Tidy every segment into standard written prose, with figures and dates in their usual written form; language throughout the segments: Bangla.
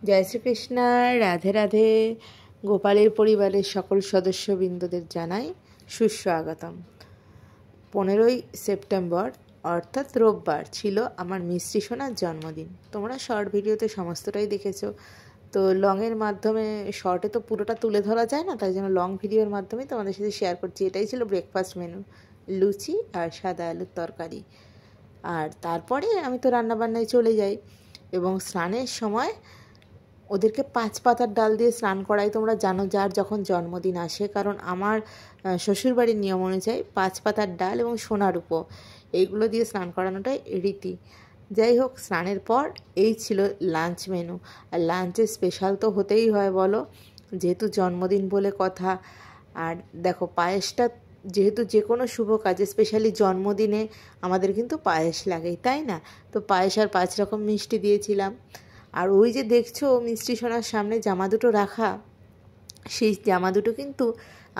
জয় শ্রীকৃষ্ণ। রাধে রাধে। গোপালের পরিবারের সকল সদস্যবৃন্দদের জানাই সুস্বাগতম। 15ই সেপ্টেম্বর অর্থাৎ রোববার ছিল আমার মিষ্টি সোনার জন্মদিন। তোমরা শর্ট ভিডিওতে সমস্তটাই দেখেছো, তো লংয়ের মাধ্যমে শর্টে তো পুরোটা তুলে ধরা যায় না, তাই জন্য লং ভিডিওর মাধ্যমে তোমাদের সাথে শেয়ার করছি। এটাই ছিল ব্রেকফাস্ট মেনু, লুচি আর সাদা আলুর তরকারি। আর তারপরে আমি তো রান্নাবান্নায় চলে যাই এবং স্নানের সময় ওদেরকে 5 পাতার ডাল দিয়ে স্নান করাই। তোমরা জানো যার যখন জন্মদিন আসে, কারণ আমার শ্বশুরবাড়ির নিয়ম অনুযায়ী 5 পাতার ডাল এবং সোনার রূপো এইগুলো দিয়ে স্নান করানোটাই রীতি। যাই হোক, স্নানের পর এই ছিল লাঞ্চ মেনু। আর লাঞ্চে স্পেশাল তো হতেই হয় বলো, যেহেতু জন্মদিন বলে কথা। আর দেখো, পায়েসটা যেহেতু যে কোনো শুভ কাজে, স্পেশালি জন্মদিনে আমাদের কিন্তু পায়েস লাগেই, তাই না? তো পায়েস আর 5 রকম মিষ্টি দিয়েছিলাম। আর ওই যে দেখছো মিষ্টি সোনার সামনে জামা দুটো রাখা, সেই জামা দুটো কিন্তু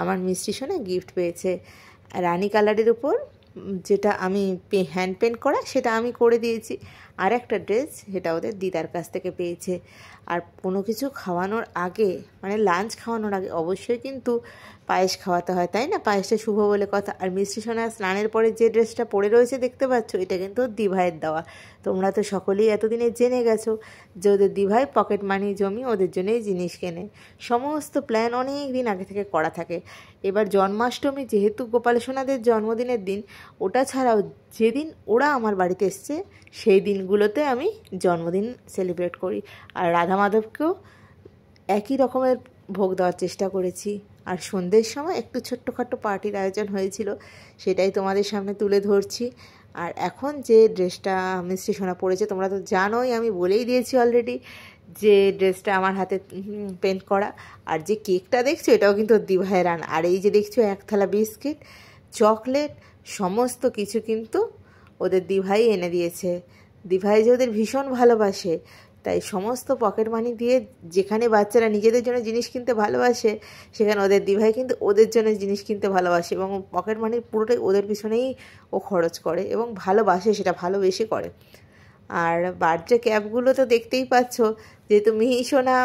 আমার মিষ্টি সোনা গিফট পেয়েছে। রানী কালারের উপর যেটা আমি হ্যান্ড পেন্ট করা, সেটা আমি করে দিয়েছি। আর একটা ড্রেস, সেটা ওদের দিদার কাছ থেকে পেয়েছে। আর কোনো কিছু খাওয়ানোর আগে, মানে লাঞ্চ খাওয়ানোর আগে অবশ্যই কিন্তু পায়েস খাওয়াতে হয়, তাই না? পায়েসটা শুভ বলে কথা। আর মিষ্টি সোনা স্নানের পরে যে ড্রেসটা পরে রয়েছে দেখতে পাচ্ছ, এটা কিন্তু দিভাইয়ের দেওয়া। তোমরা তো সকলেই এতদিনে জেনে গেছো যে ওদের দিভাই পকেট মানি জমি ওদের জন্যই জিনিস কেনে। সমস্ত প্ল্যান অনেক দিন আগে থেকে করা থাকে। এবার জন্মাষ্টমী যেহেতু গোপাল সোনাদের জন্মদিনের দিন, ওটা ছাড়াও যেদিন ওরা আমার বাড়িতে এসছে সেই দিনগুলোতে আমি জন্মদিন সেলিব্রেট করি। আর রাধা মাধবকেও একই রকমের ভোগ দেওয়ার চেষ্টা করেছি। আর সন্ধ্যের সময় একটু ছোট্টখাট্টো পার্টির আয়োজন হয়েছিল, সেটাই তোমাদের সামনে তুলে ধরছি। আর এখন যে ড্রেসটা মিষ্টি সোনা পরেছে, তোমরা তো জানোই, আমি বলেই দিয়েছি অলরেডি যে ড্রেসটা আমার হাতে পেন্ট করা। আর যে কেকটা দেখছো, এটাও কিন্তু দিভাইয়ের আনা। আর এই যে দেখছো এক থালা বিস্কিট, চকলেট, সমস্ত কিছু কিন্তু ওদের দিভাই এনে দিয়েছে। দিভাই যে ওদের ভীষণ ভালোবাসে, তাই সমস্ত পকেট মানি দিয়ে, যেখানে বাচ্চারা নিজেদের জন্য জিনিস কিনতে ভালোবাসে, সেখানে ওদের দিভাই কিন্তু ওদের জন্য জিনিস কিনতে ভালোবাসে এবং পকেট মানির পুরোটাই ওদের পিছনেই ও খরচ করে এবং ভালোবাসে, সেটা ভালোবেসে করে। আর বার্থডে ক্যাপগুলো তো দেখতেই পাচ্ছ, যেহেতু মিহি সোনা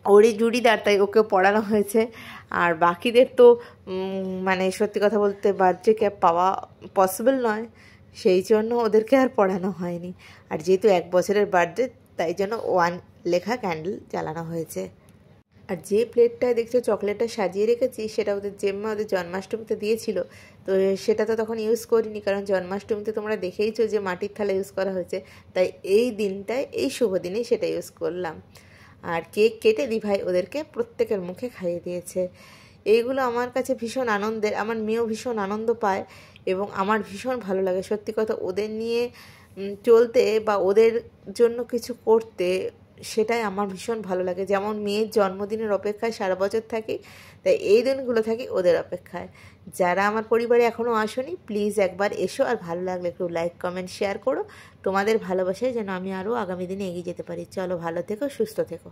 ওরই জুড়িদার, তাই ওকে পড়ানো হয়েছে। আর বাকিদের তো মানে সত্যি কথা বলতে বার্থডে ক্যাপ পাওয়া পসিবল নয়, সেই জন্য ওদেরকে আর পড়ানো হয়নি। আর যেহেতু 1 বছরের বার্থডে, তাই জন্য 1 লেখা ক্যান্ডেল জ্বালানো হয়েছে। আর যে প্লেটটায় দেখছো চকলেটটা সাজিয়ে রেখেছি, সেটা ওদের জেম্মা ওদের জন্মাষ্টমীতে দিয়েছিল। তো সেটা তো তখন ইউজ করিনি, কারণ জন্মাষ্টমীতে তোমরা দেখেইছো যে মাটির থালা ইউজ করা হয়েছে। তাই এই দিনটায়, এই শুভ দিনেই সেটা ইউজ করলাম। আর কেক কেটে দিভাই ওদেরকে প্রত্যেকের মুখে খাইয়ে দিয়েছে। এইগুলো আমার কাছে ভীষণ আনন্দের। আমার মেয়েও ভীষণ আনন্দ পায় এবং আমার ভীষণ ভালো লাগে সত্যি কথা ওদের নিয়ে চলতে বা ওদের জন্য কিছু করতে, সেটাই আমার ভীষণ ভালো লাগে। যেমন মেয়ের জন্মদিনের অপেক্ষায় সারা বছর থাকি, তাই এই দিনগুলো থাকি ওদের অপেক্ষায়। যারা আমার পরিবারে এখনও আসোনি, প্লিজ একবার এসো। আর ভালো লাগলে একটু লাইক, কমেন্ট, শেয়ার করো। তোমাদের ভালোবাসায় যেন আমি আরও আগামী দিনে এগিয়ে যেতে পারি। চলো, ভালো থেকো, সুস্থ থেকো।